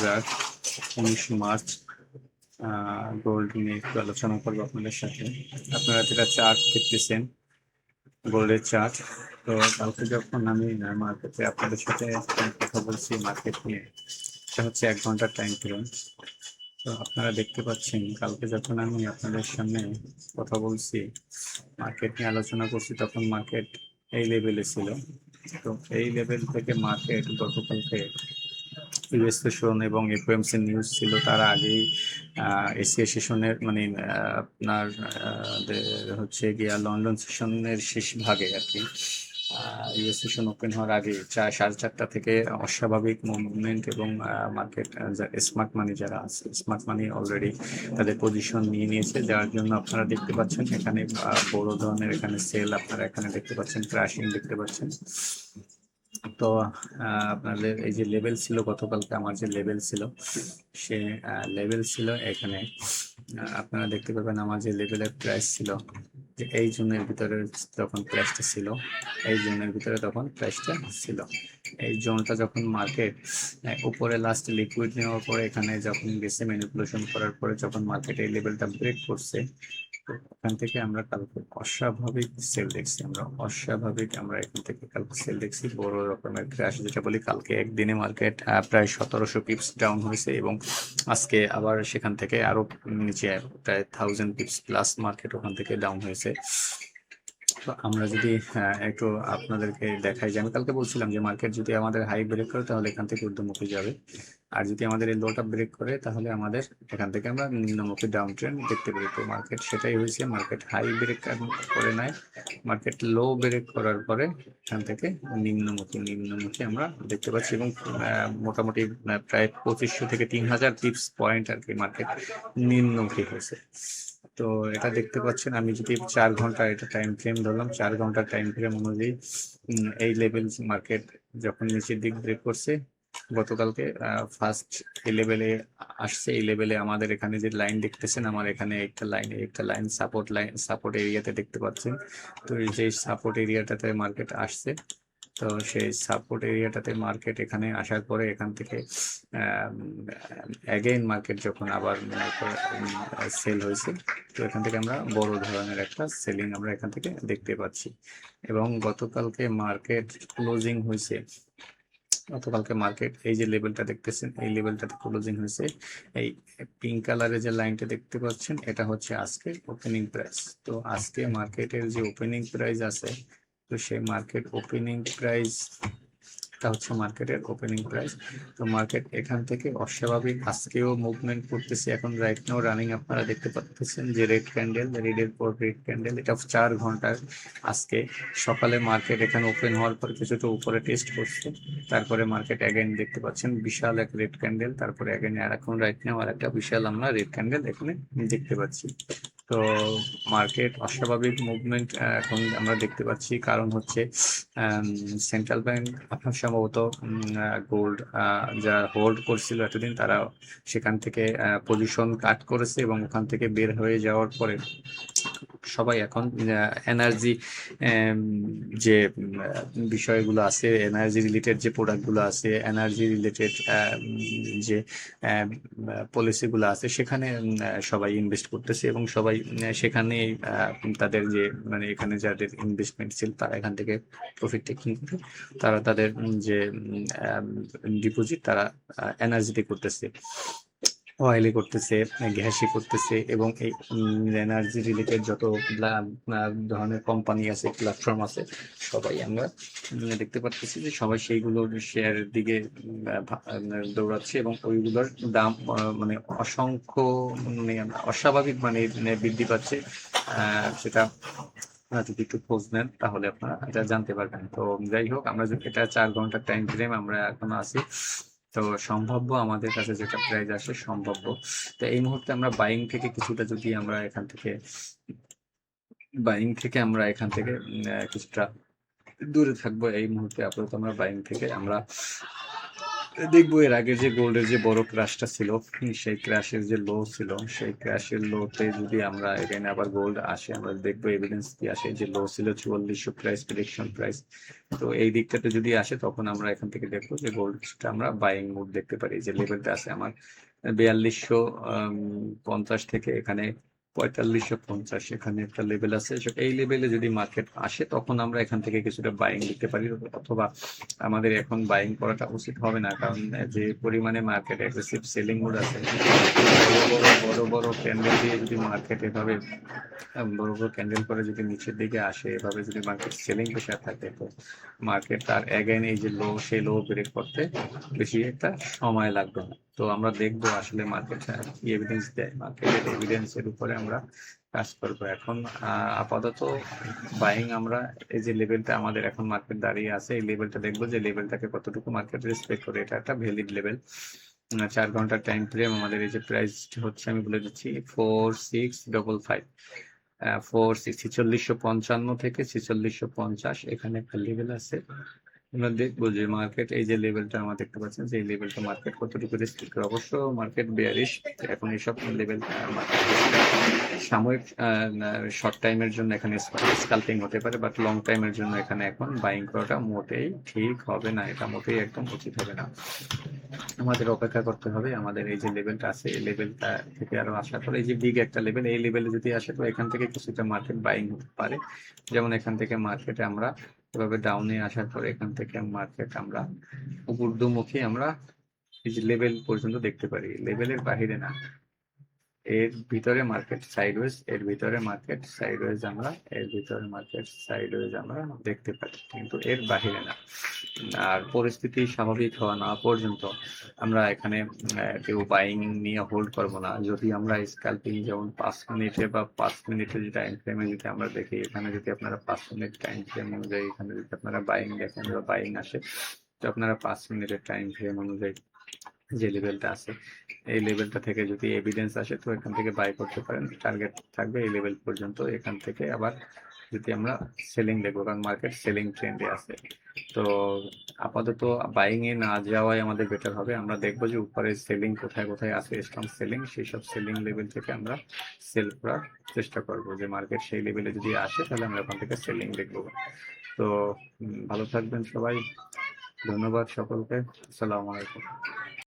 19 March gold নিয়ে একটু আলোচনা করবো আপনাদের সাথে। আপনারা যেটা চার্ট দেখতেছেন, গোল্ডের চার্ট। তো কালকে যখন আমি মার্কেটে আপনাদের সাথে কথা বলছি মার্কেট নিয়ে, এটা হচ্ছে 1 ঘন্টার টাইম ফ্রেম। তো আপনারা দেখতে পাচ্ছেন কালকে যখন আমি আপনাদের সামনে কথা বলছি, মার্কেট নিয়ে আলোচনা করছি, তখন মার্কেট এই লেভেলে ছিল। তো এই লেভেল থেকে মার্কেট গতকালকে ইউএস সেশন এবং এফওএমসি নিউজ ছিল, তার আগেই এশিয়া সেশনের মানে আপনার হচ্ছে গিয়া লন্ডন সেশনের শেষ ভাগে আর কি। ইউএস সেশন ওপেন হওয়ার আগে 4:30 থেকে অস্বাভাবিক মুভমেন্ট এবং মার্কেট স্মার্ট মানি যারা আছে, স্মার্ট মানি অলরেডি তাদের পজিশন নিয়ে নিয়েছে, যার জন্য আপনারা দেখতে পাচ্ছেন এখানে বড় ধরনের এখানে সেল আপনারা এখানে দেখতে পাচ্ছেন, ক্র্যাশিং দেখতে পাচ্ছেন। তো আপনাদের এই যে লেভেল ছিল গতকালকে, আমার যে লেভেল ছিল সে লেভেল ছিল এখানে। আপনারা দেখতে পাবেন আমার যে লেভেলের প্রাইস ছিল, যে এই জোনের ভিতরে তখন প্রাইসটা ছিল, এই জোনের ভিতরে তখন প্রাইসটা ছিল। এই জোনটা যখন মার্কেট উপরে লাস্ট লিকুইড নেওয়ার পরে এখানে যখন গেছে ম্যানিপুলেশন করার পরে যখন মার্কেট এই লেভেলটা ব্রেক করছে, এখান থেকে আমরা কালকে অস্বাভাবিক সেল দেখছি। আমরা এখান থেকে কালকে সেল দেখছি, বড় রকমের ক্র্যাশ যেটা বলি। কালকে একদিনে মার্কেট প্রায় 1700 পিপস ডাউন হয়েছে এবং আজকে আবার সেখান থেকে আরো নিচে প্রায় 1000 পিপস প্লাস মার্কেট ওখান থেকে ডাউন হয়েছে। তো আমরা যদি একটু আপনাদেরকে দেখাই, যে আমি কালকে বলছিলাম যে মার্কেট যদি আমাদের হাই ব্রেক করে তাহলে এখান থেকে ঊর্ধ্বমুখী যাবে, আর যদি আমাদের এই লোটা ব্রেক করে তাহলে আমাদের এখান থেকে আমরা নিম্নমুখী ডাউন ট্রেন্ড দেখতে পারি। তো মার্কেট সেটাই হয়েছে, মার্কেট হাই ব্রেক করে নাই, মার্কেট লো ব্রেক করার পরে এখান থেকে নিম্নমুখী আমরা দেখতে পাচ্ছি এবং মোটামুটি প্রায় 2500 থেকে 3000 টিপস পয়েন্ট আর কি মার্কেট নিম্নমুখী হয়েছে। তো এটা দেখতে পাচ্ছেন, আমি যদি 4 ঘন্টা এটা টাইম ফ্রেম ধরলাম, 4 ঘন্টার টাইম ফ্রেম অনুযায়ী এই লেভেল মার্কেট যখন নিচের দিক ব্রেক করছে গতকালকে, ফার্স্ট এই লেভেলে আসছে। এই লেভেলে আমাদের এখানে যে লাইন দেখতেছেন, আমার এখানে একটা লাইন সাপোর্ট এরিয়াতে দেখতে পাচ্ছেন। তো এই যে সাপোর্ট এরিয়াটাতে মার্কেট আসছে, তো সেই সাপোর্ট এরিয়াটাতে মার্কেট এখানে আসার পরে এখান থেকে অ্যাগেইন মার্কেট যখন আবার সেল হয়েছে, তো এখান থেকে আমরা বড় ধরনের একটা সেলিং আমরা এখান থেকে দেখতে পাচ্ছি। এবং গতকালকে মার্কেট ক্লোজিং হয়েছে, গতকালকে মার্কেট এই যে লেভেলটা দেখতেছেন এই লেভেলটাতে ক্লোজিং হয়েছে। এই পিঙ্ক কালারের যে লাইনটা দেখতে পাচ্ছেন এটা হচ্ছে আজকে ওপেনিং প্রাইস। তো আজকে মার্কেটের যে ওপেনিং প্রাইস আছে, তো সেই মার্কেট ওপেনিং প্রাইস এটা হচ্ছে মার্কেটের ওপেনিং প্রাইস। তো মার্কেট এখান থেকে অস্বাভাবিক আজকেও মুভমেন্ট করতেছে। এখন রাইট নাও রানিং আপনারা দেখতে পাচ্ছেন যে রেড ক্যান্ডেল, রেডের পর রেড ক্যান্ডেল, এটা 4 ঘন্টার। আজকে সকালে মার্কেট এখানে ওপেন হওয়ার পর কিছুটা উপরে টেস্ট করছে, তারপরে মার্কেট অ্যাগেন দেখতে পাচ্ছেন বিশাল এক রেড ক্যান্ডেল, তারপরে অ্যাগেন আর এখন রাইট নাও আর একটা বিশাল আমরা রেড ক্যান্ডেল এখানে দেখতে পাচ্ছি। তো মার্কেট অস্বাভাবিক মুভমেন্ট এখন আমরা দেখতে পাচ্ছি, কারণ হচ্ছে সেন্ট্রাল ব্যাংক আপনার সম্ভবত গোল্ড যারা হোল্ড করছিল এতদিন, তারা সেখান থেকে পজিশন কাট করেছে এবং ওখান থেকে বের হয়ে যাওয়ার পরে সবাই এখন এনার্জি যে বিষয়গুলো আছে, এনার্জি রিলেটেড যে প্রোডাক্টগুলো আছে, এনার্জি রিলেটেড যে পলিসিগুলো আছে, সেখানে সবাই ইনভেস্ট করতেছে এবং সবাই সেখানে তাদের যে মানে এখানে যাদের ইনভেস্টমেন্ট ছিল তারা এখান থেকে প্রফিট টেকিং করে তারা তাদের যে ডিপোজিট তারা এনার্জিতে করতেছে, অয়েলি করতেছে, গ্যাসি করতেছে এবং এই এনার্জি রিলেটেড যত ধরনের কোম্পানি আছে, প্ল্যাটফর্ম আছে, সবাই আমরা দেখতে পাচ্ছি যে সবাই সেইগুলো শেয়ারের দিকে দৌড়াচ্ছে এবং ওইগুলোর দাম মানে অসংখ্য মানে অস্বাভাবিক মানে বৃদ্ধি পাচ্ছে। সেটা আপনারা যদি একটু খোঁজ নেন তাহলে আপনারা এটা জানতে পারবেন। তো যাই হোক, আমরা যদি এটা 4 ঘন্টার টাইম ফ্রেম আমরা এখন আছি, তো সম্ভাব্য আমাদের কাছে যেটা প্রাইস আসে সম্ভাব্য। তো এই মুহূর্তে আমরা বাইং থেকে কিছুটা যদি আমরা এখান থেকে কিছুটা দূরে থাকবো। এই মুহূর্তে আপাতত আমরা বাইং থেকে আমরা দেখবো এর আগে যে গোল্ডের যে বড় ক্র্যাশটা ছিল, সেই ক্র্যাশের যে লো ছিল, সেই ক্র্যাশের লোতে যদি আমরা এখানে আবার গোল্ড আসে, আমরা দেখবো এভিডেন্স কি আসে। যে লো ছিল 4400 প্রাইস, প্রেডিকশন প্রাইস। তো এই দিকটাতে যদি আসে তখন আমরা এখান থেকে দেখবো যে গোল্ডটা আমরা বাইং মুড দেখতে পারি। যে লেভেলটা আছে আমার 4250 থেকে এখানে 4550, এখানে একটা লেভেল আছে। এই লেভেলে যদি মার্কেট আসে তখন আমরা এখান থেকে কিছুটা বাইং দিতে পারি, অথবা আমাদের এখন বাইং করাটা উচিত হবে না, কারণ যে পরিমাণে মার্কেট অ্যাগ্রেসিভ সেলিং মোড আছে, বড় বড় ক্যান্ডেল দিয়ে যদি মার্কেট এভাবে বড় বড় ক্যান্ডেল করে যদি নিচের দিকে আসে, এভাবে যদি মার্কেট সেলিং প্রেশার থাকে, তো মার্কেট তার অ্যাগেন এই যে লো, সেই লো ব্রেক করতে বেশি একটা সময় লাগবে না। তো আমরা দেখবো আসলে মার্কেট কি এভিডেন্স দেয়, মার্কেটের এভিডেন্সের উপরে আমরা কাজ করবো। এখন আপাতত বাইং আমরা এই যে লেভেলটা আমাদের এখন মার্কেট দাঁড়িয়ে আছে, এই লেভেলটা দেখবো যে লেভেলটাকে কতটুকু মার্কেট রেসপেক্ট করে। এটা একটা ভ্যালিড লেভেল। 4 ঘন্টার টাইম ফ্রেম আমাদের এই যে প্রাইস হচ্ছে, আমি বলে দিচ্ছি 4655, 4655 থেকে 4650, এখানে একটা লেভেল আছে। আমরা দেখবো যে মার্কেট এই যে লেভেলটা আমরা দেখতে পাচ্ছেন, যে লেভেলটা মার্কেট কতটুকু রেসপেক্ট করে। অবশ্য মার্কেট বেয়ারিশ, এখন এইসব লেভেল সাময়িক শর্ট টাইমের জন্য এখানে স্কাল্পিং হতে পারে, বাট লং টাইমের জন্য এখানে এখন বাইং করাটা মোটেই ঠিক হবে না, এটা মোটেই একদম উচিত হবে না। আমাদের অপেক্ষা করতে হবে। আমাদের এই যে লেভেলটা আছে, এই লেভেলটা থেকে আরো আসার পরে এই যে বিগ একটা লেভেল, এই লেভেলে যদি আসে তো এখান থেকে কিছুটা মার্কেট বাইং হতে পারে। যেমন এখান থেকে মার্কেটে আমরা এভাবে ডাউনে আসার পরে এখান থেকে মার্কেট আমরা ঊর্ধ্বমুখী আমরা এই যে লেভেল পর্যন্ত দেখতে পারি, লেভেলের বাহিরে না। এর ভিতরে মার্কেট সাইডওয়েজ, এর ভিতরে মার্কেট সাইডওয়েজ আমরা, এর ভিতরে মার্কেট সাইডওয়েজ আমরা দেখতে পারি, কিন্তু এর বাহিরে না। আর পরিস্থিতি স্বাভাবিক হওয়া না পর্যন্ত আমরা এখানে কেউ বাইং নিয়ে হোল্ড করব না। যদি আমরা স্ক্যাল্পিং যেমন 5 মিনিটে বা 5 মিনিটের যে টাইম ফ্রেমে যদি আমরা দেখি, এখানে যদি আপনারা 5 মিনিট টাইম ফ্রেম অনুযায়ী এখানে যদি আপনারা বাইং দেখেন বা বাইং আসে, তো আপনারা 5 মিনিটের টাইম ফ্রেম অনুযায়ী যে লেভেলটা আছে, এই লেভেলটা থেকে যদি এভিডেন্স আসে তো এখান থেকে বাই করতে পারেন। টার্গেট থাকবে এই লেভেল পর্যন্ত, এখান থেকে আবার যদি আমরা সেলিং দেখবো, কারণ মার্কেট সেলিং ট্রেন্ডে আছে। তো আপাতত বাইং এ না যাওয়াই আমাদের বেটার হবে। আমরা দেখবো যে উপরে সেলিং কোথায় কোথায় আছে, স্ট্রং সেলিং, সেই সব সেলিং লেভেল থেকে আমরা সেল করার চেষ্টা করবো। যে মার্কেট সেই লেভেলে যদি আসে তাহলে আমরা ওখান থেকে সেলিং দেখবো। তো ভালো থাকবেন সবাই, ধন্যবাদ সকলকে, আসসালামু আলাইকুম।